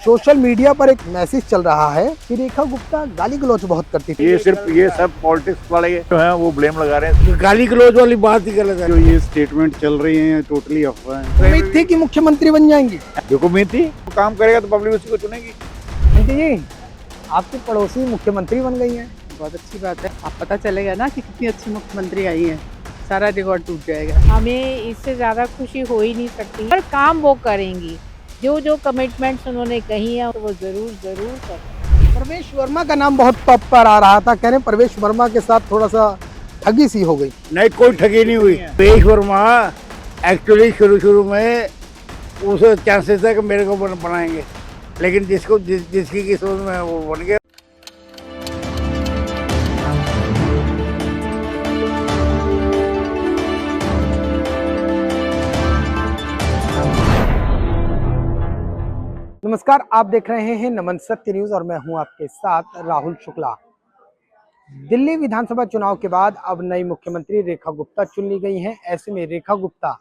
Social media पर एक message चल रहा है कि रेखा गुप्ता गाली गलौज बहुत करती थी। ये सब पॉलिटिक्स वाले जो हैं वो ब्लेम लगा रहे हैं। गाली गलौज वाली बात ही गलत है। जो ये स्टेटमेंट चल रही है टोटली अफवाह है। उम्मीद थी कि मुख्यमंत्री बन जाएंगी। देखो उम्मीद थी वो काम करेगा तो पब्लिक उसी को चुनेगी। आंटी जी, आपकी पड़ोसी मुख्यमंत्री बन गई हैं। बहुत अच्छी बात है। अब पता चलेगा ना कि कितनी अच्छी मुख्यमंत्री आई है, सारा रिकॉर्ड टूट जाएगा। हमें इससे ज़्यादा खुशी हो ही नहीं सकती। पर काम वो करेंगी, जो जो कमिटमेंट्स उन्होंने कही है वो जरूर करें। प्रवेश वर्मा का नाम बहुत टॉप पर आ रहा था, कह रहे प्रवेश वर्मा के साथ थोड़ा सा ठगी सी हो गई। नहीं, कोई ठगी नहीं हुई। प्रवेश वर्मा एक्चुअली शुरू में उस चांसेस है कि मेरे को बनाएंगे, लेकिन जिसकी किस्मत में वो बन गया। नमस्कार, आप देख रहे हैं नमन सत्य न्यूज और मैं हूं आपके साथ राहुल शुक्ला। दिल्ली विधानसभा चुनाव के बाद अब नई मुख्यमंत्री रेखा गुप्ता चुन ली गई हैं। ऐसे में रेखा गुप्ता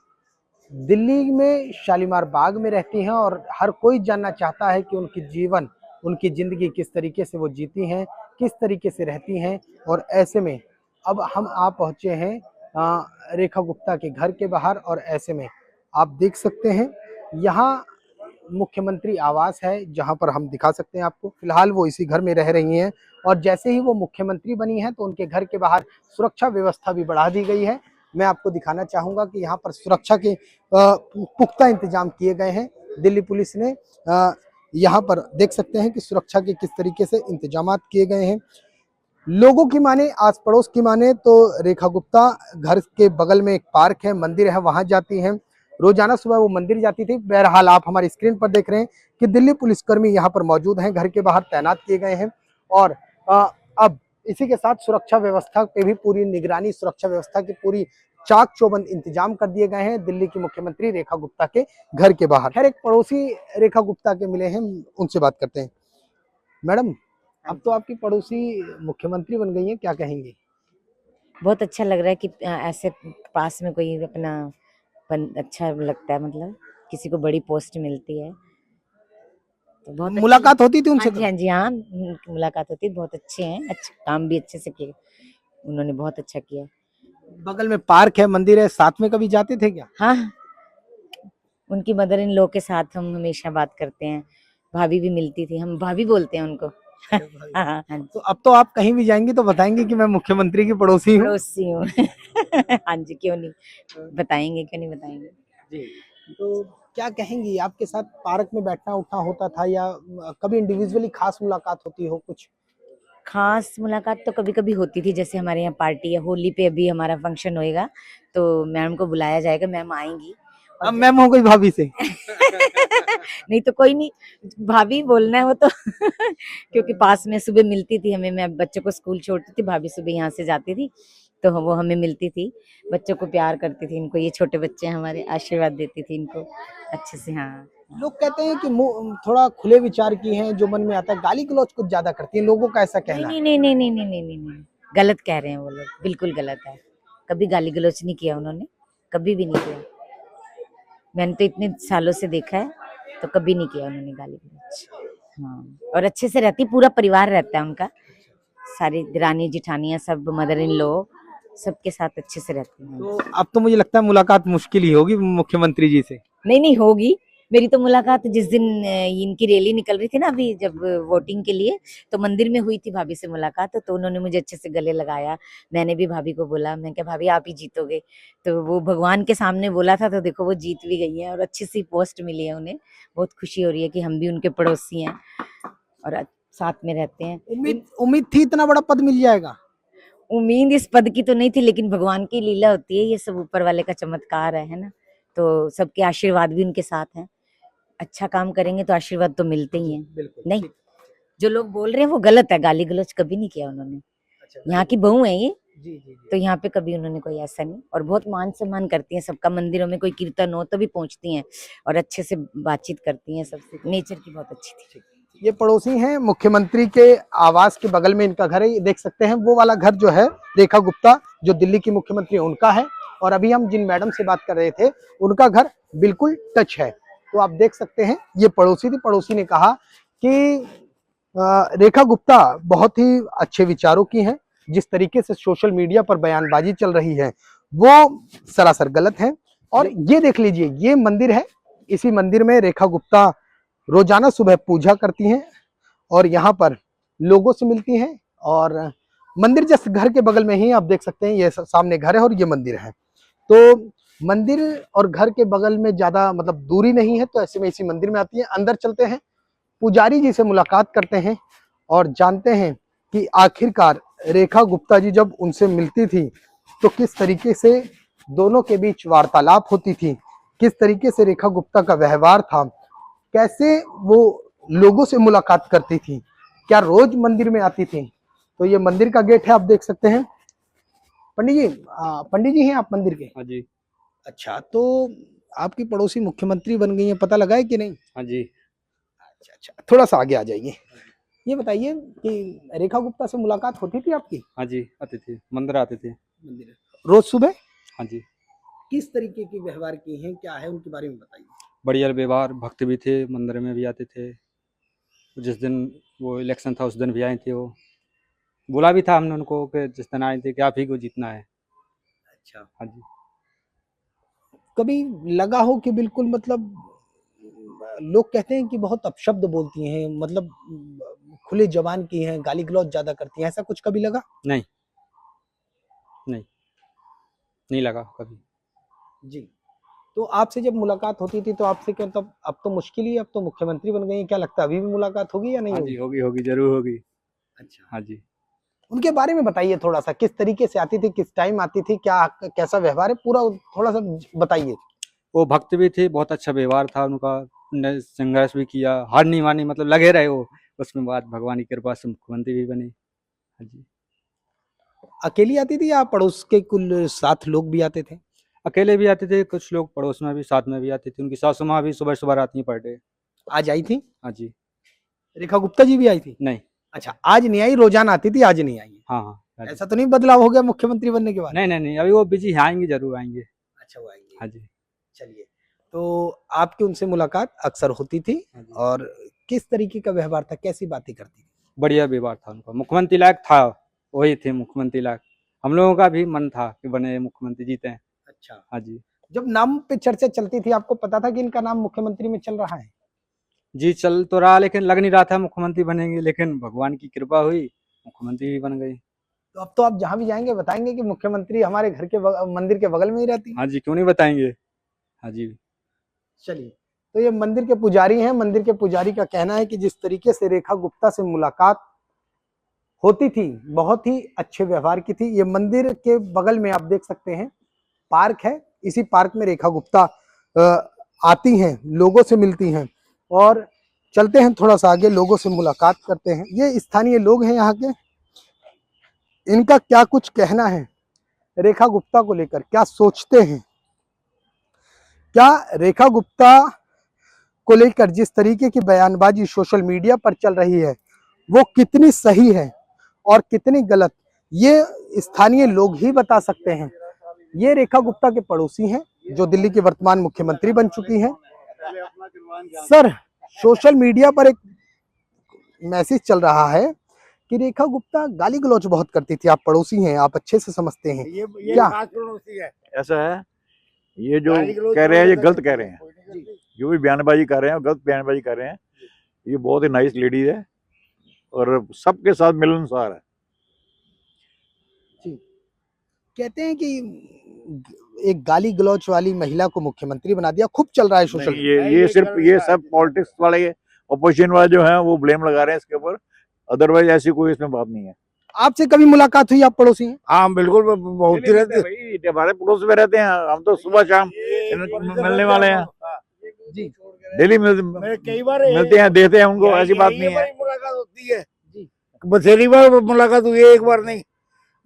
दिल्ली में शालीमार बाग में रहती हैं और हर कोई जानना चाहता है कि उनकी जिंदगी किस तरीके से वो जीती हैं, किस तरीके से रहती हैं। और ऐसे में अब आप पहुंचे हैं रेखा गुप्ता के घर के बाहर और ऐसे में आप देख सकते हैं यहाँ मुख्यमंत्री आवास है, जहां पर हम दिखा सकते हैं आपको। फिलहाल वो इसी घर में रह रही हैं और जैसे ही वो मुख्यमंत्री बनी हैं तो उनके घर के बाहर सुरक्षा व्यवस्था भी बढ़ा दी गई है। मैं आपको दिखाना चाहूंगा कि यहाँ पर सुरक्षा के पुख्ता इंतजाम किए गए हैं। दिल्ली पुलिस ने यहाँ पर देख सकते हैं कि सुरक्षा के किस तरीके से इंतजाम किए गए हैं। लोगों की माने, आस पड़ोस की माने तो रेखा गुप्ता घर के बगल में एक पार्क है, मंदिर है, वहां जाती हैं। रोजाना सुबह वो मंदिर जाती थी। बहरहाल आप हमारी स्क्रीन पर देख रहे हैं कि दिल्ली पुलिसकर्मी यहाँ पर मौजूद हैं, घर के बाहर तैनात किए गए हैं। और अब इसी के साथ सुरक्षा व्यवस्था पे भी पूरी निगरानी, सुरक्षा व्यवस्था की पूरी चाक चौबंद इंतजाम कर दिए गए हैं दिल्ली की मुख्यमंत्री रेखा गुप्ता के घर के बाहर। खैर, एक पड़ोसी रेखा गुप्ता के मिले हैं, उनसे बात करते हैं। मैडम, अब तो आपकी पड़ोसी मुख्यमंत्री बन गई है, क्या कहेंगी? बहुत अच्छा लग रहा है कि ऐसे पास में कोई अपना अच्छा लगता है, मतलब किसी को बड़ी पोस्ट मिलती है तो बहुत मुलाकात होती थी उनसे? हाँ जी, हाँ मुलाकात होती है। बहुत अच्छे हैं, अच्छा काम भी अच्छे से किए उन्होंने, बहुत अच्छा किया। बगल में पार्क है, मंदिर है, साथ में कभी जाते थे क्या? हाँ, उनकी मदर इन लॉ के साथ हम हमेशा बात करते हैं। भाभी भी मिलती थी, हम भाभी बोलते हैं उनको। हाँ, तो अब तो आप कहीं भी जाएंगी तो बताएंगे कि मैं मुख्यमंत्री की पड़ोसी हूँ। पड़ोसी हूँ। हाँ जी, क्यों नहीं बताएंगे, क्यों नहीं बताएंगे जी। तो क्या कहेंगी, आपके साथ पार्क में बैठना उठना होता था या कभी इंडिविजुअली खास मुलाकात होती हो? कुछ खास मुलाकात तो कभी कभी होती थी, जैसे हमारे यहाँ पार्टी है, होली पे अभी हमारा फंक्शन होएगा तो मैम को बुलाया जाएगा, मैम आएंगी। अब मैम हो गई भाभी से? नहीं तो कोई नहीं, भाभी बोलना है वो तो। क्योंकि पास में सुबह मिलती थी हमें, मैं बच्चों को स्कूल छोड़ती थी, भाभी सुबह यहाँ से जाती थी तो वो हमें मिलती थी, बच्चों को प्यार करती थी। इनको, ये छोटे बच्चे हमारे, आशीर्वाद देती थी इनको अच्छे से। हाँ, लोग कहते हैं कि थोड़ा खुले विचार की हैं, जो मन में आता है, गाली गलौज कुछ ज्यादा करती हैं, लोगों का ऐसा कहना है। नहीं नहीं नहीं नहीं नहीं नहीं नहीं, गलत कह रहे हैं वो लोग, बिल्कुल गलत है। कभी गाली गलौज नहीं किया उन्होंने, कभी भी नहीं किया। मैंने तो इतने सालों से देखा है तो कभी नहीं किया उन्होंने गाली गलौज। हाँ, और अच्छे से रहती, पूरा परिवार रहता है उनका, सारी रानी जिठानियां सब, मदर इन लॉ सबके साथ अच्छे से रहती हैं। तो अब तो मुझे लगता है मुलाकात मुश्किल ही होगी मुख्यमंत्री जी से। नहीं होगी। मेरी तो मुलाकात जिस दिन इनकी रैली निकल रही थी ना, अभी जब वोटिंग के लिए, तो मंदिर में हुई थी भाभी से मुलाकात। तो उन्होंने मुझे अच्छे से गले लगाया, मैंने भी भाभी को बोला, मैं क्या भाभी आप ही जीतोगे, तो वो भगवान के सामने बोला था तो देखो वो जीत भी गई है और अच्छी सी पोस्ट मिली है उन्हें। बहुत खुशी हो रही है कि हम भी उनके पड़ोसी हैं और साथ में रहते हैं। उम्मीद थी इतना बड़ा पद मिल जाएगा? उम्मीद इस पद की तो नहीं थी, लेकिन भगवान की लीला होती है, ये सब ऊपर वाले का चमत्कार है ना। तो सबके आशीर्वाद भी उनके साथ हैं। अच्छा काम करेंगे तो आशीर्वाद तो मिलते ही हैं। नहीं, जो लोग बोल रहे हैं वो गलत है, गाली गलौज कभी नहीं किया उन्होंने। यहाँ की बहू है ये, तो यहाँ पे कभी उन्होंने कोई ऐसा नहीं। और बहुत मान सम्मान करती हैं सबका, मंदिरों में कोई कीर्तन हो तो भी पहुंचती हैं और अच्छे से बातचीत करती हैं सबसे। नेचर की बहुत अच्छी थी। ये पड़ोसी हैं, मुख्यमंत्री के आवास के बगल में इनका घर है। ये देख सकते हैं वो वाला घर जो है रेखा गुप्ता जो दिल्ली की मुख्यमंत्री उनका है। और अभी हम जिन मैडम से बात कर रहे थे उनका घर बिल्कुल टच है। तो आप देख सकते हैं ये पड़ोसी थी, पड़ोसी ने कहा कि रेखा गुप्ता बहुत ही अच्छे विचारों की हैं, जिस तरीके से सोशल मीडिया पर बयानबाजी चल रही है वो सरासर गलत है। और ये देख लीजिए, ये मंदिर है, इसी मंदिर में रेखा गुप्ता रोजाना सुबह पूजा करती हैं और यहाँ पर लोगों से मिलती हैं। और मंदिर जस्ट घर के बगल में ही आप देख सकते हैं, ये सामने घर है और ये मंदिर है, तो मंदिर और घर के बगल में ज्यादा मतलब दूरी नहीं है, तो ऐसे में इसी मंदिर में आती है। अंदर चलते हैं, पुजारी जी से मुलाकात करते हैं और जानते हैं कि आखिरकार रेखा गुप्ता जी जब उनसे मिलती थी तो किस तरीके से दोनों के बीच वार्तालाप होती थी, किस तरीके से रेखा गुप्ता का व्यवहार था, कैसे वो लोगों से मुलाकात करती थी, क्या रोज मंदिर में आती थी। तो ये मंदिर का गेट है, आप देख सकते हैं। पंडित जी हैं आप मंदिर के? हाँ जी। अच्छा, तो आपकी पड़ोसी मुख्यमंत्री बन गई है, पता लगा है कि नहीं? हाँ जी। अच्छा, थोड़ा सा आगे आ जाइए। ये बताइए कि रेखा गुप्ता से मुलाकात होती थी आपकी? हाँ जी, आते थे, मंदिर आते थे। मंदिर रोज सुबह? हाँ जी। किस तरीके की व्यवहार की हैं, क्या है उनके बारे में बताइए। बढ़िया व्यवहार, भक्त भी थे, मंदिर में भी आते थे। जिस दिन वो इलेक्शन था उस दिन भी आए थे। वो बोला भी था हमने उनको कि जिस दिन आए थे कि आप ही को जीतना है। अच्छा, हाँ जी। कभी लगा हो कि बिल्कुल मतलब लोग कहते हैं कि बहुत अपशब्द बोलती हैं, मतलब खुले जबान की हैं, गाली गलौज ज्यादा करती हैं, ऐसा कुछ कभी लगा? नहीं लगा कभी। जी, तो आपसे जब मुलाकात होती थी तो आपसे क्या, तब अब तो मुश्किल ही, अब तो मुख्यमंत्री बन गई हैं, क्या लगता है अभी भी मुलाकात होगी या नहीं हाँ जी, होगी? होगी, जरूर होगी। अच्छा, हाँ जी। उनके बारे में बताइए थोड़ा सा, किस तरीके से आती थी, किस टाइम आती थी, क्या कैसा व्यवहार है, पूरा थोड़ा सा बताइए। वो भक्त भी थे, बहुत अच्छा व्यवहार था उनका, संघर्ष भी किया, हार नहीं मानी, मतलब लगे रहे वो, उसमें बाद भगवान की कृपा से मुख्यमंत्री भी बने। हाँ जी। अकेली आती थी या पड़ोस के कुल साथ लोग भी आते थे? अकेले भी आते थे, कुछ लोग पड़ोस में भी साथ में भी आते थे। उनकी सासू माँ भी सुबह सुबह आती हैं पर डे। आज आई थी? हाँ जी। रेखा गुप्ता जी भी आई थी? नहीं। अच्छा, आज नहीं आई, रोजाना आती थी, आज नहीं आई है। हाँ हाँ। ऐसा तो नहीं बदलाव हो गया मुख्यमंत्री बनने के बाद? नहीं, अभी वो बिजी हैं, आएंगे, जरूर आएंगे। अच्छा, वो आएंगे। हाँ जी। चलिए, तो आपकी उनसे मुलाकात अक्सर होती थी हाँ जी। और किस तरीके का व्यवहार था, कैसी बातें करती थी? बढ़िया व्यवहार था उनका, मुख्यमंत्री लायक था, वही थे मुख्यमंत्री लायक। हम लोगों का भी मन था कि बने मुख्यमंत्री, जीते हैं। अच्छा, हाँ जी। जब नाम पे चर्चा चलती थी आपको पता था कि इनका नाम मुख्यमंत्री में चल रहा है? जी, चल तो रहा, लेकिन लग नहीं रहा था मुख्यमंत्री बनेंगे, लेकिन भगवान की कृपा हुई, मुख्यमंत्री भी बन गई। तो अब तो आप जहां भी जाएंगे बताएंगे कि मुख्यमंत्री हमारे घर के मंदिर के बगल में ही रहती है। हाँ जी, क्यों नहीं बताएंगे। हाँ जी। चलिए, तो ये मंदिर के पुजारी हैं, मंदिर के पुजारी का कहना है कि जिस तरीके से रेखा गुप्ता से मुलाकात होती थी, बहुत ही अच्छे व्यवहार की थी। ये मंदिर के बगल में आप देख सकते हैं पार्क है, इसी पार्क में रेखा गुप्ता आती हैं, लोगों से मिलती हैं। और चलते हैं थोड़ा सा आगे, लोगों से मुलाकात करते हैं। ये स्थानीय लोग हैं यहाँ के, इनका क्या कुछ कहना है रेखा गुप्ता को लेकर, क्या सोचते हैं, क्या रेखा गुप्ता को लेकर जिस तरीके की बयानबाजी सोशल मीडिया पर चल रही है वो कितनी सही है और कितनी गलत, ये स्थानीय लोग ही बता सकते हैं। ये रेखा गुप्ता के पड़ोसी हैं जो दिल्ली की वर्तमान मुख्यमंत्री बन चुकी हैं। सर, सोशल मीडिया पर एक मैसेज चल रहा है कि रेखा गुप्ता गाली गलौज बहुत करती थी, आप पड़ोसी हैं, आप अच्छे से समझते हैं। ये क्या? खास पड़ोसी है। ऐसा है, ये जो कह रहे हैं ये गलत कह रहे हैं, जो भी बयानबाजी कर रहे हैं गलत बयानबाजी कर रहे हैं। ये बहुत ही नाइस लेडी है और सबके साथ मिलनसार है। कहते हैं कि एक गाली गलौज वाली महिला को मुख्यमंत्री बना दिया, खूब चल रहा है सोशल। ये सिर्फ ये सब पॉलिटिक्स वाले, अपोजिशन वाले जो हैं वो ब्लेम लगा रहे हैं इसके ऊपर, अदरवाइज ऐसी कोई इसमें बात नहीं है। आपसे कभी मुलाकात हुई, आप पड़ोसी हैं? हाँ बिल्कुल, बहुत ही रहते हैं। भाई हमारे पड़ोस में रहते हैं, हम तो सुबह शाम मिलने वाले हैं जी, डेली कई बार मिलते हैं, देते हैं उनको, ऐसी बात नहीं है। मुलाकात होती है, बथेरी बार मुलाकात हुई है, एक बार नहीं।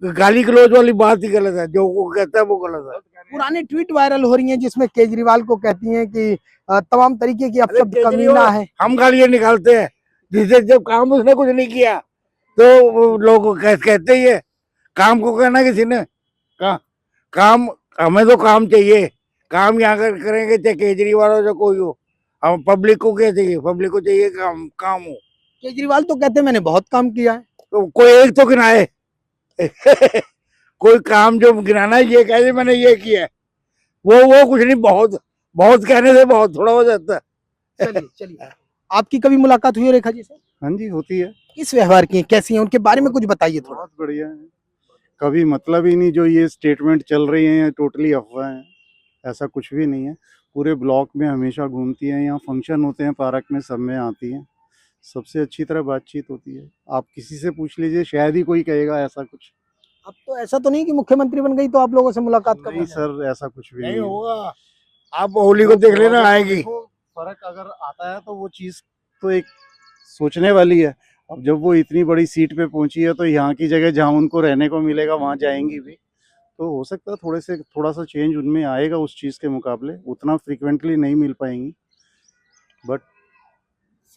गाली गलौज वाली बात ही गलत है, जो वो कहता है वो गलत है। पुराने ट्वीट वायरल हो रही हैं जिसमें केजरीवाल को कहती हैं कि तमाम तरीके की अपशब्द कमीना है। हम गालियां निकालते हैं, जिससे जब काम उसने कुछ नहीं किया तो वो लोग कहते ही है। काम को कहना किसी ने काम, हमें तो काम चाहिए, काम यहाँ करेंगे चाहे केजरीवाल हो चाहे कोई हो, अब पब्लिक को क्या चाहिए? पब्लिक को चाहिए काम, काम हो। केजरीवाल तो कहते हैं मैंने बहुत काम किया है। तो कोई एक तो गिनाए कोई काम जो गिनाना है, ये कहे मैंने ये किया है, वो कुछ नहीं। बहुत बहुत कहने से बहुत थोड़ा हो जाता है। चलिए चलिए, आपकी कभी मुलाकात हुई है रेखा जी से? हाँ जी, होती है। किस व्यवहार की है, कैसी है, उनके बारे में कुछ बताइए थोड़ा। बहुत बढ़िया है। कभी मतलब ही नहीं, जो ये स्टेटमेंट चल रही है टोटली अफवाह है। ऐसा कुछ भी नहीं है। पूरे ब्लॉक में हमेशा घूमती हैं, यहाँ फंक्शन होते हैं पार्क में, सब में आती हैं। सबसे अच्छी तरह बातचीत होती है। आप किसी से पूछ लीजिए, शायद ही कोई कहेगा ऐसा कुछ। अब तो ऐसा तो नहीं कि मुख्यमंत्री बन गई तो आप लोगों से मुलाकात कर नहीं सर, ऐसा कुछ भी नहीं नहीं है। होगा। आप होली को देख लेना, आएगी। देखो, फर्क अगर आता है तो वो चीज तो एक सोचने वाली है। अब जब वो इतनी बड़ी सीट पे पहुंची है तो यहाँ की जगह जहाँ उनको रहने को मिलेगा वहाँ जाएंगी भी, तो हो सकता है थोड़ा सा चेंज उनमें आएगा उस चीज के मुकाबले। उतना फ्रिक्वेंटली नहीं मिल पाएंगी, बट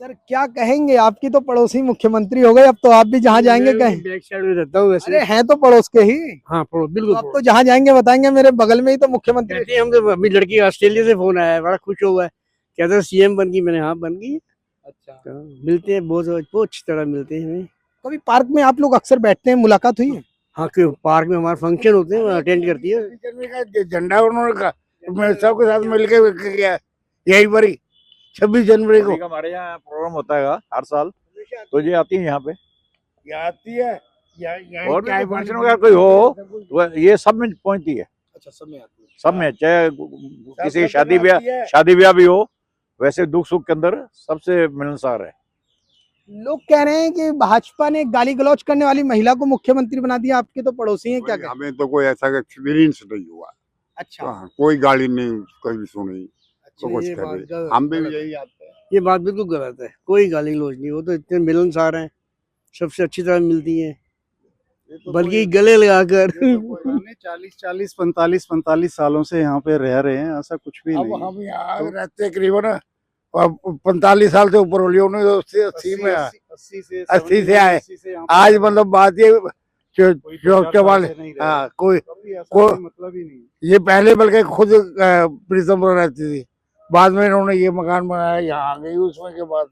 सर क्या कहेंगे, आपकी तो पड़ोसी मुख्यमंत्री हो गए, अब तो आप भी जहाँ जाएंगे कहें। बैक साइड में रहता हूँ वैसे। अरे हैं तो पड़ोस के ही। हाँ तो बिल्कुल। आप तो जहाँ जाएंगे बताएंगे मेरे बगल में ही तो मुख्यमंत्री। कहते हैं हम तो, अभी लड़की ऑस्ट्रेलिया से फोन आया है, बड़ा खुश हुआ है, कहते हैं सीएम बन गई। मैंने हाँ बन गई। अच्छा, तो मिलते हैं, बहुत बहुत अच्छी तरह मिलते हैं हमें। कभी पार्क में आप लोग अक्सर बैठते हैं, मुलाकात हुई है? हाँ, क्यों, पार्क में हमारे फंक्शन होते हैं, अटेंड करती है। झंडा उन्होंने का मैं सबके साथ मिलकर किया यही बारी 26 जनवरी को। हमारे यहाँ प्रोग्राम होता है हर साल, तो ये आती है यहाँ पे। ये आती है और भी फंक्शन वगैरह कोई हो, ये सब में पहुंचती है। अच्छा, सब में आती है। सब में, चाहे किसी शादी ब्याह भी हो, वैसे दुख सुख के अंदर सबसे मिलनसार है। लोग कह रहे हैं कि भाजपा ने गाली गलौज करने वाली महिला को मुख्यमंत्री बना दिया, आपके तो पड़ोसी हैं, क्या कहें? हमें तो कोई ऐसा एक्सपीरियंस नहीं हुआ। अच्छा, हाँ, कोई गाली नहीं कभी सुनी तो कुछ ये बात करे। गलत- हम भी गलत यही आते हैं। ये बात बिल्कुल गलत है, कोई गाली गलौज नहीं। वो तो इतने मिलनसार हैं, सबसे अच्छी तरह मिलती हैं, बल्कि गले लगाकर। 45 सालों से यहाँ पे रह रहे हैं, ऐसा कुछ भी अब नहीं। हम यहाँ रहते करीबन 45 साल से ऊपर हो लिया, 80 में 80 से आए। आज मतलब बात ये 44, हाँ, कोई मतलब ही नहीं। ये पहले बल्कि खुद प्रिज्म में रहती थी, बाद में इन्होंने ये मकान बनाया, यहाँ आ गई उसमें के बाद।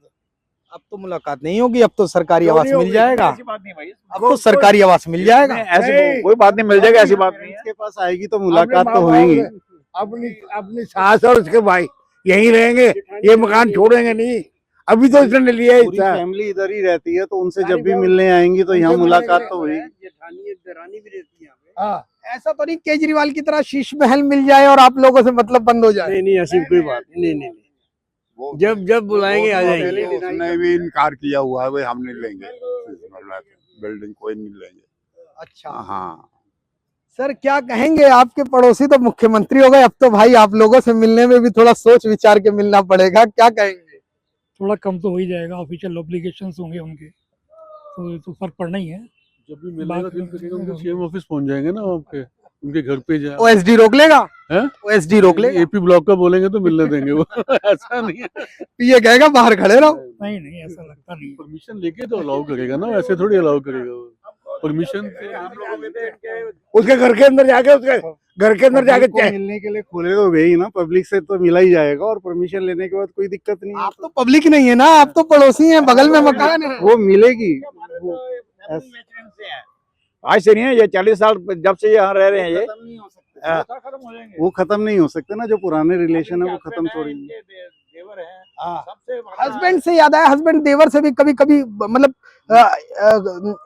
अब तो मुलाकात नहीं होगी, अब तो सरकारी क्यों आवास नहीं मिल होगी? जाएगा। ऐसी बात नहीं भाई, अब तो सरकारी आवास मिल जाएगा। ऐसी कोई बात नहीं, मिल जाएगा, ऐसी बात नहीं है। इसके पास आएगी तो मुलाकात अपने तो माँ-बाप होगी। अपनी अपनी सास और उसके भाई यहीं रहेंगे, ये मकान छोड़ेंगे नहीं। अभी तो इसने लिया है पूरी हिस्सा। फैमिली इधर ही रहती है, तो उनसे जब भी मिलने आएंगी तो यहाँ मुलाकात तो होगी। जेठानी भी रहती है। हाँ, ऐसा तो नहीं केजरीवाल की तरह शीश महल मिल जाए और आप लोगों से मतलब बंद हो जाए। नहीं ऐसी कोई बात नहीं। जब बुलाएंगे आ जाएंगे। उसने भी इनकार किया हुआ है, भाई हम नहीं लेंगे बिल्डिंग, कोई नहीं लेंगे। अच्छा, हाँ, सर क्या कहेंगे, आपके पड़ोसी तो मुख्यमंत्री हो गए, अब तो भाई आप लोगों से मिलने में भी थोड़ा सोच विचार के मिलना पड़ेगा, क्या कहेंगे? थोड़ा कम तो हो ही जाएगा, ऑफिशियल ऑब्लिगेशंस होंगे उनके, तो फर्क पड़ना ही है। जब भी मिलेगा दिन करेगा, उनके सीएम ऑफिस पहुंच जाएंगे ना, वहाँ पे उनके घर पे जाए। ओएसडी रोक लेगा? हैं? ओएसडी रोक लेगा? एपी ब्लॉक का बोलेंगे तो मिलने देंगे वो। ऐसा नहीं है, ये कहेगा बाहर खड़े रहो। नहीं ऐसा लगता नहीं। परमिशन लेके तो अलाउ करेगा ना, वैसे थोड़ी अलाउ करेगा वो। परमिशन उसके घर के अंदर जाके, उसके घर के अंदर जाके पब्लिक को मिलने के लिए खोले तो गए ही ना, पब्लिक से तो मिला ही जाएगा, और परमिशन लेने के बाद कोई दिक्कत नहीं है। आप तो पब्लिक नहीं है ना, आप तो पड़ोसी हैं, बगल में मकान है। वो मिलेगी। आज से नहीं है, ये 40 साल जब से यहाँ रह रहे हैं, ये वो खत्म नहीं हो सकते ना, जो पुराने रिलेशन है वो खत्म थोड़ी नहीं। हस्बैंड से याद आया, हस्बैंड देवर से भी कभी कभी मतलब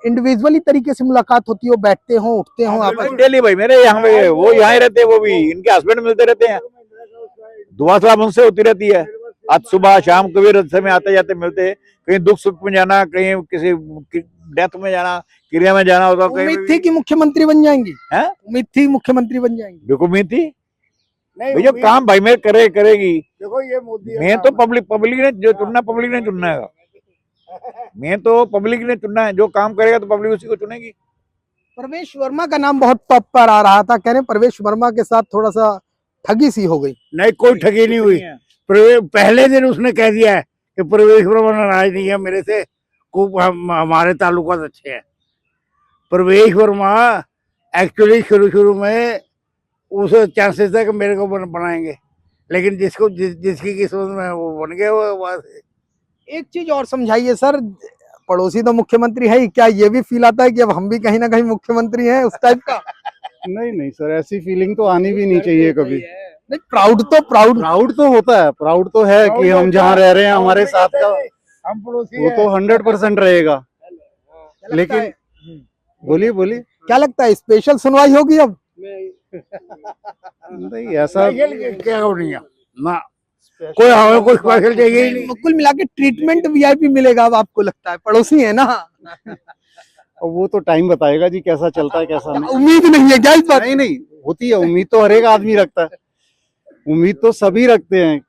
इंडिविजुअली तरीके से मुलाकात होती हो, बैठते हो, उठते हो आपस में? डेली भाई मेरे यहाँ पे, वो यहाँ ही रहते हैं, वो भी इनके हस्बैंड मिलते रहते हैं, दुआ सलाम उनसे होती रहती है। आज सुबह शाम कभी रस्ते में आते जाते मिलते हैं, कहीं दुख सुख में जाना, कहीं किसी डेथ में जाना, क्रिया में जाना होता। उम्मीद थी कि मुख्यमंत्री बन जाएंगी? हैं? उम्मीद थी मुख्यमंत्री बन जाएंगी? देखो उम्मीद थी नहीं, भैया, काम भाई में करेगी। देखो ये मोदी मैं तो पब्लिक ने जो चुनना, पब्लिक ने चुनना है। मैं तो पब्लिक ने चुनना है, जो काम करेगा तो पब्लिक उसी को चुनेगी। प्रवेश वर्मा का नाम बहुत टॉप पर आ रहा था, कह रहे प्रवेश वर्मा के साथ थोड़ा सा ठगी सी हो गई। नहीं, कोई ठगी नहीं हुई। पहले दिन उसने कह दिया है कि प्रवेश वर्मा नाराज नहीं है मेरे से, हमारे ताल्लुकात अच्छे हैं। प्रवेश वर्मा एक्चुअली शुरू में उस चांसेस था कि मेरे को बनाएंगे, लेकिन जिसकी किस्मत में वो बन गए वो बात है। एक चीज और समझाइए सर, पड़ोसी तो मुख्यमंत्री है ही, क्या ये भी फील आता है कि अब हम भी कहीं ना कहीं मुख्यमंत्री हैं उस टाइप का? नहीं सर, ऐसी फीलिंग तो आनी भी नहीं चाहिए कभी। नहीं, प्राउड तो होता है, प्राउड तो है कि हम जहाँ रह रहे हैं हमारे साथ का हम पड़ोसी वो तो 100% रहेगा। लेकिन बोलिए क्या लगता है स्पेशल सुनवाई होगी अब? नहीं ऐसा क्या नहीं है ना, कोई हमें कोई स्पेशल चाहिए ही नहीं। कुल मिला के ट्रीटमेंट वीआईपी मिलेगा अब आपको लगता है? पड़ोसी है ना। और वो तो टाइम बताएगा जी कैसा चलता है कैसा नहीं। उम्मीद नहीं है क्या इस बात? नहीं होती है उम्मीद, तो हर एक आदमी रखता है। उम्मीद तो सभी रखते हैं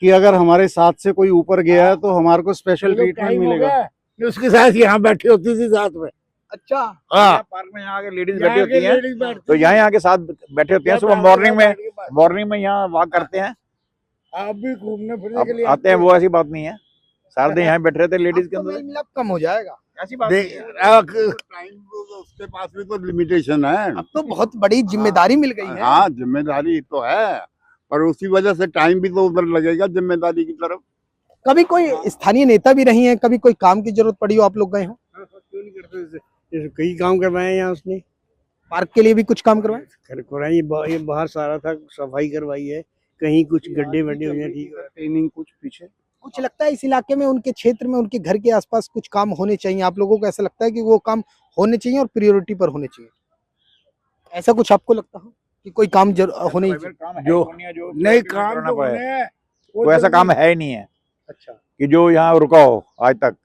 कि अगर हमारे साथ से कोई ऊपर गया है तो हमारे को स्पेशल ट्रीटमेंट मिलेगा। उसके साथ यहाँ बैठी होती थी साथ में। अच्छा, हाँ, पार्क में यहाँ आके लेडीज बैठी होती हैं, तो यहाँ आके साथ बैठे होते हैं। सुबह मॉर्निंग में यहाँ वॉक करते हैं। आप भी घूमने फिरने के लिए अब आते हैं, वो ऐसी बात नहीं है। सारे दिन यहाँ बैठे रहते लेडीज के अब तो अंदर। मेल मिलाप कम हो जाएगा। ऐसी बात नहीं है। उसके पास भी तो लिमिटेशन है। अब तो बहुत बड़ी जिम्मेदारी मिल गई है। हाँ, जिम्मेदारी तो है, पर उसी वजह से टाइम भी तो उधर लगेगा जिम्मेदारी की तरफ। कभी कोई स्थानीय नेता भी रही हैं, कभी कोई काम की जरूरत पड़ी हो आप लोग गए हो? क्यों नहीं करते? जैसे कई काम करवाए यहाँ उसने, पार्क के लिए भी कुछ काम करवाए? करवाई, ये बाहर सारा था, सफाई करवाई है, कहीं कुछ गड्ढे वड्ढे हुए हैं, ठीक है, ट्रेनिंग कुछ पीछे। कुछ लगता है इस इलाके में, उनके क्षेत्र में, उनके घर के आसपास कुछ काम होने चाहिए? आप लोगों को ऐसा लगता है कि वो काम होने चाहिए और प्रायोरिटी पर होने चाहिए? ऐसा कुछ आपको लगता हो कि कोई काम होने ही चाहिए? जो नहीं काम तो होने हैं, वो ऐसा काम है ही नहीं है अच्छा, कि जो यहाँ रुका हो आज तक।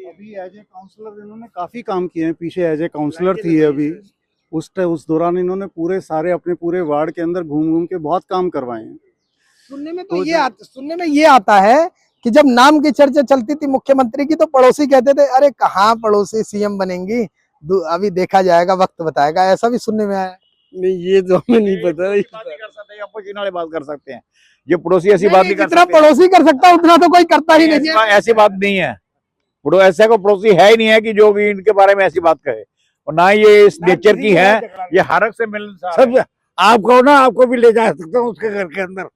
अभी एज ए काउंसलर इन्होंने काफी काम किए हैं। पीछे एज ए काउंसलर थी अभी, उस दौरान इन्होंने अपने पूरे वार्ड के अंदर घूम के बहुत काम करवाए हैं। सुनने में ये आता है कि जब नाम की चर्चा चलती थी मुख्यमंत्री की तो पड़ोसी कहते थे अरे कहाँ पड़ोसी सीएम बनेंगी, अभी देखा जाएगा, वक्त बताएगा। ऐसा भी सुनने में आया। नहीं ये तो हमें नहीं पता। अपोजिशन वाले बात कर सकते हैं, ये पड़ोसी ऐसी बात नहीं कर जितना सकते। पड़ोसी कर सकता है उतना तो कोई करता ही नहीं है। ऐसी बात नहीं है। ऐसा को पड़ोसी है ही नहीं है कि जो भी इनके बारे में ऐसी बात कहे, और ना ये इस नेचर की है। ये हर एक से मिलनसार है। सब आप कहो ना, आपको भी ले जा सकता हूँ उसके घर के अंदर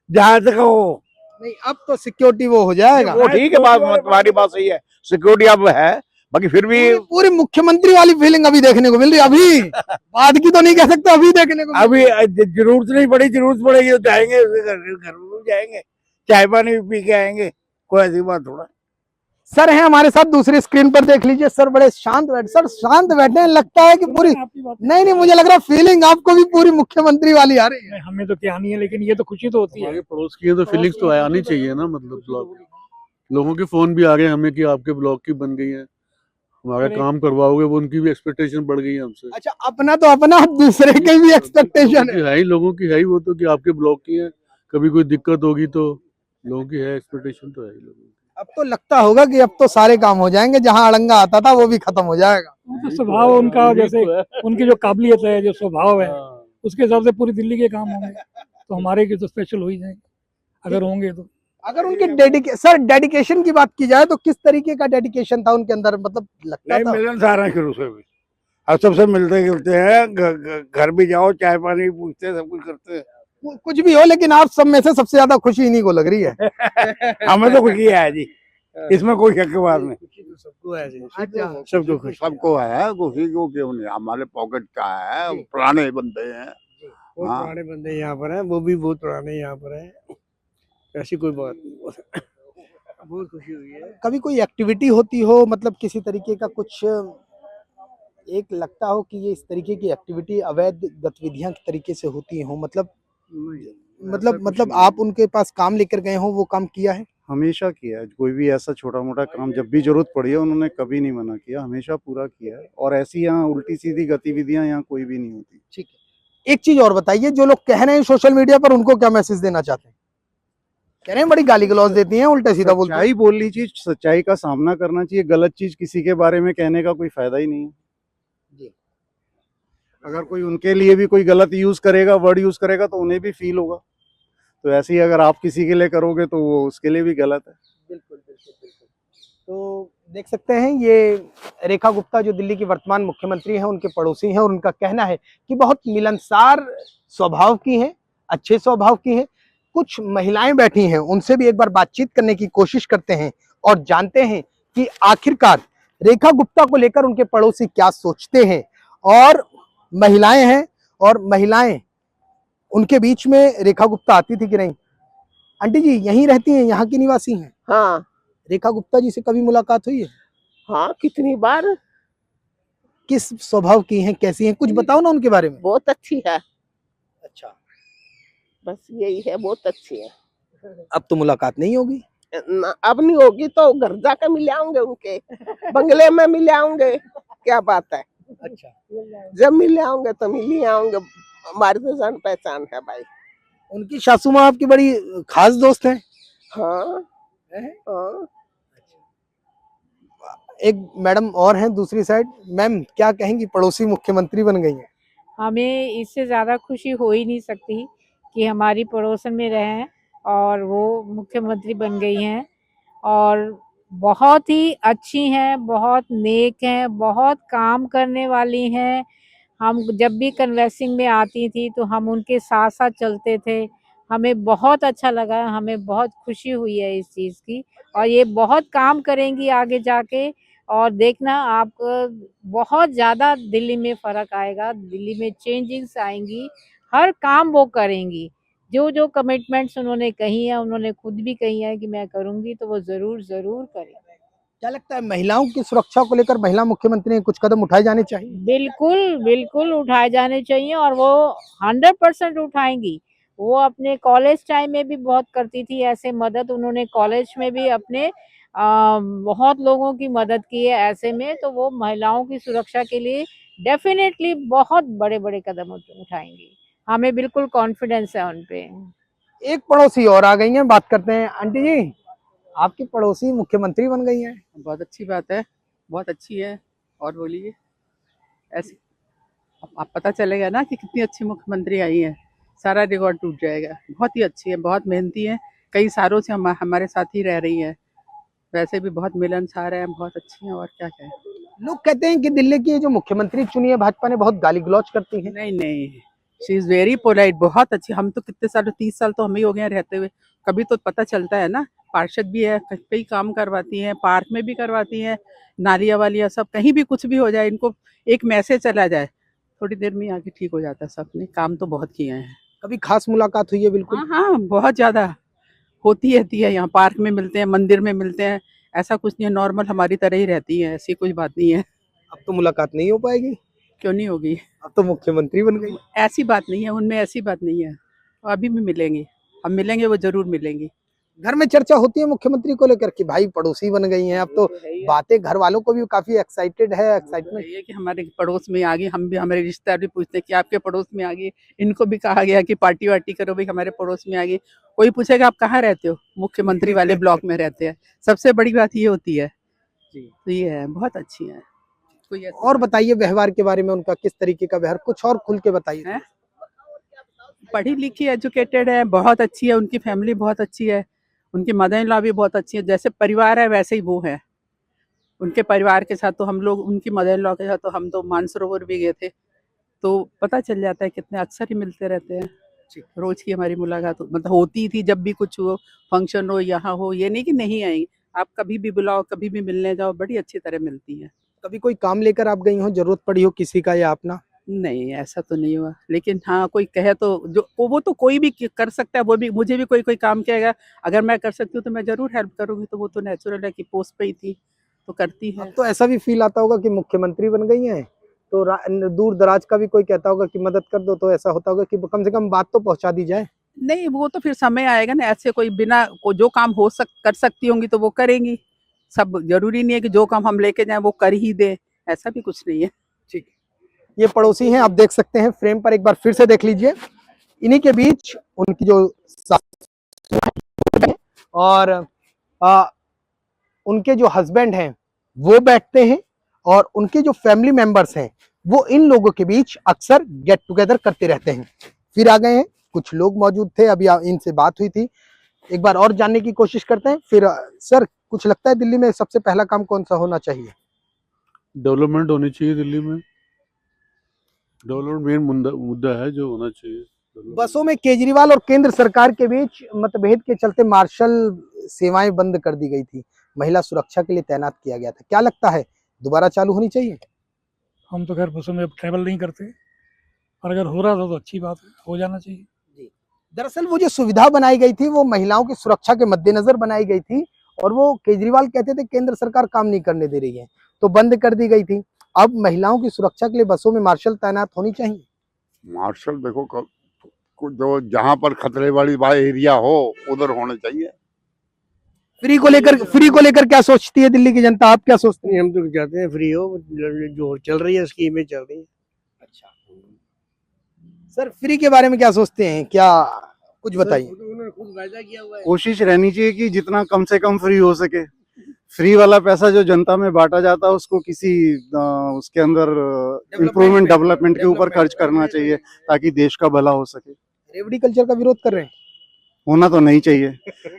जहाँ तक हो। नहीं, अब तो सिक्योरिटी वो हो जाएगा। वो ठीक है, बात तुम्हारी बात सही है, सिक्योरिटी अब है, बाकी फिर भी पूरी मुख्यमंत्री वाली फीलिंग अभी देखने को मिल रही है। अभी बाद की तो नहीं कह सकते, अभी देखने को अभी जरूरत नहीं पड़ी, जरूरत पड़ेगी तो जाएंगे उसके घर में, जाएंगे चाय पानी भी पी के आएंगे, कोई ऐसी बात थोड़ा। सर हैं हमारे साथ दूसरी स्क्रीन पर, देख लीजिए सर, बड़े शांत बैठे। सर शांत बैठे हैं, लगता है कि पूरी नहीं मुझे लग रहा है फीलिंग आपको भी पूरी मुख्यमंत्री वाली आ रही है। हमें तो क्या नहीं है, लेकिन ये तो खुशी तो होती है। हमारे पड़ोस की है तो फीलिंग्स तो आनी चाहिए ना। मतलब ब्लॉक लोगों के फोन भी आ गए हमें कि आपके ब्लॉक की बन गई है, हमारा काम करवाओगे, वो उनकी भी एक्सपेक्टेशन बढ़ गई है हमसे। अच्छा, अपना तो अपना, दूसरे की भी एक्सपेक्टेशन है ही, लोगों की है ही वो तो, कि आपके ब्लॉक की है, कभी कोई दिक्कत होगी तो लोगों की है, एक्सपेक्टेशन तो है ही लोगों की। अब तो लगता होगा कि अब तो सारे काम हो जाएंगे, जहां अड़ंगा आता था वो भी खत्म हो जाएगा। तो स्वभाव उनका, जैसे उनकी जो काबिलियत है, जो स्वभाव है, उसके हिसाब से पूरी दिल्ली के काम होंगे, तो हमारे के तो स्पेशल हो ही जाएंगे अगर होंगे तो। अगर उनके डेडिकेशन की बात की जाए तो किस तरीके का डेडिकेशन था उनके अंदर? मतलब लगता था मिलनसार है शुरू से भी, अब सबसे मिलते जुलते हैं, घर भी जाओ चाय पानी पूछते हैं, सब कुछ करते हैं। कुछ भी हो, लेकिन आप सब में से सबसे ज्यादा खुशी इन्हीं को लग रही है। हमें तो खुशी है जी, इसमें कोई शक की बात नहीं। सबको है जी, अच्छा, सबको खुशी। सबको है खुशी, को क्यों नहीं, हमारे पॉकेट का है, पुराने बंदे हैं। बहुत हाँ। पुराने बंदे यहाँ पर हैं, वो भी बहुत पुराने यहाँ पर हैं, ऐसी कोई बात नहीं। बहुत खुशी हुई है। कभी कोई एक्टिविटी होती हो, मतलब किसी तरीके का कुछ एक लगता हो कि ये इस तरीके की एक्टिविटी अवैध गतिविधियां किस तरीके से होती हो, मतलब आप उनके पास काम लेकर गए हो, वो काम किया है? हमेशा किया है, कोई भी ऐसा छोटा मोटा काम जब भी जरूरत पड़ी है उन्होंने कभी नहीं मना किया, हमेशा पूरा किया है। और ऐसी यहाँ उल्टी सीधी गतिविधियां यहाँ कोई भी नहीं होती। ठीक है, एक चीज और बताइए, जो लोग कह रहे हैं सोशल मीडिया पर, उनको क्या मैसेज देना चाहते हैं? कह रहे हैं बड़ी गाली गलौज देती हैं, उल्टा सीधा बोलते हैं। सच्चाई बोलनी चाहिए, सच्चाई का सामना करना चाहिए, गलत चीज किसी के बारे में कहने का कोई फायदा ही नहीं है जी। अगर कोई उनके लिए भी कोई गलत यूज करेगा, वर्ड यूज करेगा, तो उन्हें भी फील होगा। तो ऐसे ही अगर आप किसी के लिए करोगे तो वो उसके लिए भी गलत है। बिल्कुल बिल्कुल बिल्कुल। तो देख सकते हैं, ये रेखा गुप्ता जो दिल्ली की वर्तमान मुख्यमंत्री हैं, उनके पड़ोसी हैं, और उनका कहना है कि बहुत मिलनसार स्वभाव की हैं, अच्छे स्वभाव की हैं। कुछ महिलाएं बैठी हैं, उनसे भी एक बार बातचीत करने की कोशिश करते हैं और जानते हैं कि आखिरकार रेखा गुप्ता को लेकर उनके पड़ोसी क्या सोचते हैं। और महिलाएं हैं और महिलाएं उनके बीच में रेखा गुप्ता आती थी कि नहीं? आंटी जी यहीं रहती हैं, यहाँ की निवासी हैं? हाँ रेखा गुप्ता जी से कभी मुलाकात हुई है? हाँ कितनी बार। किस स्वभाव की हैं, कैसी हैं, कुछ बताओ ना उनके बारे में। बहुत अच्छी है, अच्छा, बस यही है, बहुत अच्छी है। अब तो मुलाकात नहीं होगी? अब नहीं होगी तो घर जाकर मिल आऊंगे, उनके बंगले में मिल आऊंगे, क्या बात है। अच्छा, जब मिल आऊंगे तो मिल ही आऊंगे, हमारी तो जान पहचान है भाई। उनकी सासू माँ आपकी बड़ी खास दोस्त हैं? हाँ हाँ। एक मैडम और हैं दूसरी साइड। मैम क्या कहेंगी, पड़ोसी मुख्यमंत्री बन गई हैं? हमें इससे ज़्यादा खुशी हो ही नहीं सकती कि हमारी पड़ोसन में रहें और वो मुख्यमंत्री बन गई हैं, और बहुत ही अच्छी हैं, बहुत नेक हैं, बहुत काम करने वाली हैं। हम जब भी कन्वेंसिंग में आती थी तो हम उनके साथ साथ चलते थे। हमें बहुत अच्छा लगा, हमें बहुत खुशी हुई है इस चीज़ की, और ये बहुत काम करेंगी आगे जाके। और देखना आप, बहुत ज़्यादा दिल्ली में फ़र्क आएगा, दिल्ली में चेंजिंग्स आएंगी, हर काम वो करेंगी। जो जो कमिटमेंट्स उन्होंने कही है, उन्होंने खुद भी कही है कि मैं करूँगी, तो वो ज़रूर ज़रूर करेंगी। क्या लगता है महिलाओं की सुरक्षा को लेकर महिला मुख्यमंत्री ने कुछ कदम उठाए जाने चाहिए? बिल्कुल बिल्कुल उठाए जाने चाहिए, और वो 100% उठाएंगी। वो अपने कॉलेज टाइम में भी बहुत करती थी ऐसे मदद, उन्होंने कॉलेज में भी अपने बहुत लोगों की मदद की है ऐसे में, तो वो महिलाओं की सुरक्षा के लिए डेफिनेटली बहुत बड़े बड़े कदम उठाएंगी। हमें बिल्कुल कॉन्फिडेंस है उन पे। एक पड़ोसी और आ गई हैं, बात करते हैं। आंटी जी आपकी पड़ोसी मुख्यमंत्री बन गई हैं? बहुत अच्छी बात है, बहुत अच्छी है। और बोलिए, ऐसे अब पता चलेगा ना कि कितनी अच्छी मुख्यमंत्री आई है, सारा रिकॉर्ड टूट जाएगा। बहुत ही अच्छी है, बहुत मेहनती है, कई सालों से हमारे साथ ही रह रही है। वैसे भी बहुत मिलनसार है, बहुत अच्छी है, और क्या कहें। लोग कहते हैं कि दिल्ली की जो मुख्यमंत्री चुनी है भाजपा ने, बहुत गाली गलौज करती है। नहीं नहीं, शी इज़ वेरी पोलाइट, बहुत अच्छी। हम तो कितने साल, 30 साल तो हम ही हो गए हैं रहते हुए, कभी तो पता चलता है ना। पार्षद भी है, कई काम करवाती हैं, पार्क में भी करवाती हैं, नालियाँ वालियाँ सब, कहीं भी कुछ भी हो जाए, इनको एक मैसेज चला जाए, थोड़ी देर में आगे ठीक हो जाता है। सब ने काम तो बहुत किए हैं। कभी खास मुलाकात हुई है? बिल्कुल हाँ हाँ, बहुत ज़्यादा होती रहती है। यहाँ पार्क में मिलते हैं, मंदिर में मिलते हैं, ऐसा कुछ नहीं है, नॉर्मल हमारी तरह ही रहती है, ऐसी कोई बात नहीं है। अब तो मुलाकात नहीं हो पाएगी? क्यों नहीं होगी, अब तो मुख्यमंत्री बन गई। ऐसी बात नहीं है, उनमें ऐसी बात नहीं है। अभी भी मिलेंगे, हम मिलेंगे, वो जरूर मिलेंगी। घर में चर्चा होती है मुख्यमंत्री को लेकर कि भाई पड़ोसी बन गई हैं, अब तो बातें घर वालों को भी काफी एक्साइटेड है, एक्साइटमेंट ये कि हमारे पड़ोस में आ गई, हम भी, हमारे रिश्तेदार भी पूछते हैं कि आपके पड़ोस में आ गई। इनको भी कहा गया कि पार्टी वार्टी करो भाई, हमारे पड़ोस में आ गई। कोई पूछेगा आप कहाँ रहते हो, मुख्यमंत्री वाले ब्लॉक में रहते हैं। सबसे बड़ी बात ये होती है जी। तो ये है, बहुत अच्छी है। कोई और बताइए व्यवहार के बारे में, उनका किस तरीके का व्यवहार, कुछ और खुल के बताइए। पढ़ी लिखी, एजुकेटेड है, बहुत अच्छी है, उनकी फैमिली बहुत अच्छी है, उनकी मदर इन लॉ भी बहुत अच्छी है। जैसे परिवार है वैसे ही वो है। उनके परिवार के साथ तो हम लोग, उनकी मदर इन लॉ के साथ तो हम तो मानसरोवर भी गए थे, तो पता चल जाता है, कितने अक्सर ही मिलते रहते हैं। रोज की हमारी मुलाकात मतलब होती थी, जब भी कुछ हो, फंक्शन हो, यहाँ हो, ये नहीं कि नहीं आएंगे। आप कभी भी बुलाओ, कभी भी मिलने जाओ, बड़ी अच्छी तरह मिलती है। कभी कोई काम लेकर आप गई हो, जरूरत पड़ी हो किसी का या अपना? नहीं, ऐसा तो नहीं हुआ, लेकिन हाँ कोई कहे तो, जो वो तो कोई भी कर सकता है, वो भी, मुझे भी कोई काम कहेगा, अगर मैं कर सकती हूँ तो मैं जरूर हेल्प करूंगी। तो वो तो नेचुरल है कि पोस्ट पे ही थी तो करती है। तो ऐसा भी फील आता होगा कि मुख्यमंत्री बन गई हैं तो दूर दराज का भी कोई कहता होगा कि मदद कर दो, तो ऐसा होता होगा कि कम से कम बात तो पहुंचा दी जाए। नहीं, वो तो फिर समय आएगा ना। ऐसे कोई बिना जो काम कर सकती होंगी तो वो करेंगी। सब जरूरी नहीं है कि जो काम हम लेके जाएं वो कर ही दे, ऐसा भी कुछ नहीं है। ठीक, ये पड़ोसी हैं, आप देख सकते हैं फ्रेम पर, एक बार फिर से देख लीजिए। इन्हीं के बीच उनकी जो और उनके जो हस्बैंड हैं वो बैठते हैं, और उनके जो फैमिली मेंबर्स हैं वो इन लोगों के बीच अक्सर गेट टुगेदर करते रहते हैं। फिर आ गए हैं, कुछ लोग मौजूद थे, अभी इनसे बात हुई थी, एक बार और जानने की कोशिश करते हैं। फिर सर, कुछ लगता है दिल्ली में सबसे पहला काम कौन सा होना चाहिए? डेवलपमेंट होनी चाहिए दिल्ली में। डेवलपमेंट मेन मुद्दा है जो होना चाहिए। बसों में केजरीवाल और केंद्र सरकार के बीच मतभेद के चलते मार्शल सेवाएं बंद कर दी गई थी, महिला सुरक्षा के लिए तैनात किया गया था। क्या लगता है दोबारा चालू होनी चाहिए? हम तो खैर बसों में अब ट्रैवल नहीं करते, और अगर हो रहा था तो अच्छी बात है, हो जाना चाहिए। दरअसल वो जो सुविधा बनाई गई थी वो महिलाओं की सुरक्षा के मद्देनजर बनाई गई थी, और वो केजरीवाल कहते थे केंद्र सरकार काम नहीं करने दे रही है तो बंद कर दी गई थी। अब महिलाओं की सुरक्षा के लिए बसों में मार्शल तैनात होनी चाहिए। मार्शल देखो जो जहाँ पर खतरे वाली एरिया हो उधर होने चाहिए। फ्री को लेकर क्या सोचती है दिल्ली की जनता, आप क्या सोचते हैं? हम तो चाहते हैं फ्री हो, जो चल रही है स्कीमें चल रही है। अच्छा सर, फ्री के बारे में क्या सोचते हैं, क्या कुछ बताइए। उन्होंने खुद वायदा किया हुआ है। कोशिश रहनी चाहिए कि जितना कम से कम फ्री हो सके। फ्री वाला पैसा जो जनता में बांटा जाता है उसको किसी उसके अंदर इम्प्रूवमेंट डेवलपमेंट के ऊपर खर्च करना चाहिए ताकि देश का भला हो सके। रेवड़ी कल्चर का विरोध कर रहे हैं? होना तो नहीं चाहिए,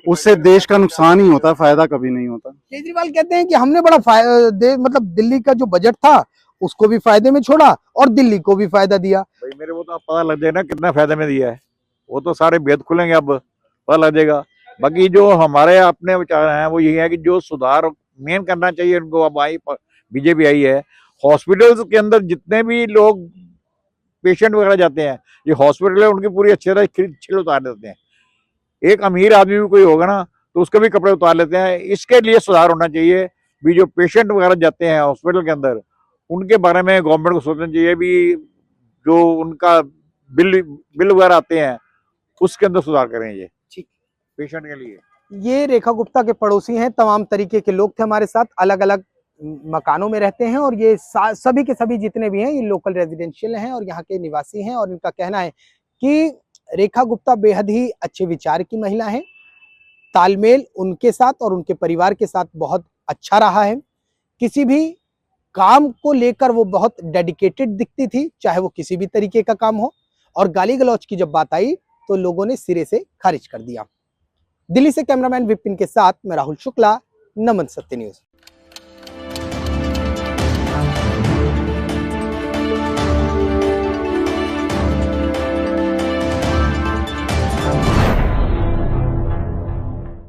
उससे देश का नुकसान ही होता, फायदा कभी नहीं होता। केजरीवाल कहते हैं कि हमने बड़ा मतलब दिल्ली का जो बजट था उसको भी फायदे में छोड़ा और दिल्ली को भी फायदा दिया। भाई मेरे को तो अब पता लग जाएगा ना कितना फायदे में दिया है, वो तो सारे भेद खुलेंगे, अब पता लग जाएगा। बाकी जो हमारे अपने विचार हैं वो यही है कि जो सुधार मेन करना चाहिए उनको, अब आई बीजेपी आई है, हॉस्पिटल्स के अंदर जितने भी लोग पेशेंट वगैरह जाते हैं, ये हॉस्पिटल है उनकी पूरी अच्छी तरह छिल उतार देते हैं। एक अमीर आदमी भी कोई होगा ना तो उसके भी कपड़े उतार लेते हैं। इसके लिए सुधार होना चाहिए भी, जो पेशेंट वगैरह जाते हैं हॉस्पिटल के अंदर उनके बारे में गवर्नमेंट को सोचना चाहिए भी, जो उनका बिल वगैरह आते हैं उसके अंदर सुधार करें ये ठीक पेशेंट के लिए। ये रेखा गुप्ता के पड़ोसी हैं, तमाम तरीके के लोग थे हमारे साथ, अलग अलग मकानों में रहते हैं, और ये सभी के सभी जितने भी हैं ये लोकल रेजिडेंशियल हैं और यहाँ के निवासी हैं। और इनका कहना है कि रेखा गुप्ता बेहद ही अच्छे विचार की महिला हैं, तालमेल उनके साथ और उनके परिवार के साथ बहुत अच्छा रहा है। किसी भी काम को लेकर वो बहुत डेडिकेटेड दिखती थी, चाहे वो किसी भी तरीके का काम हो, और गाली गलौज की जब बात आई तो लोगों ने सिरे से खारिज कर दिया। दिल्ली से कैमरामैन विपिन के साथ मैं राहुल शुक्ला, नमन सत्य न्यूज।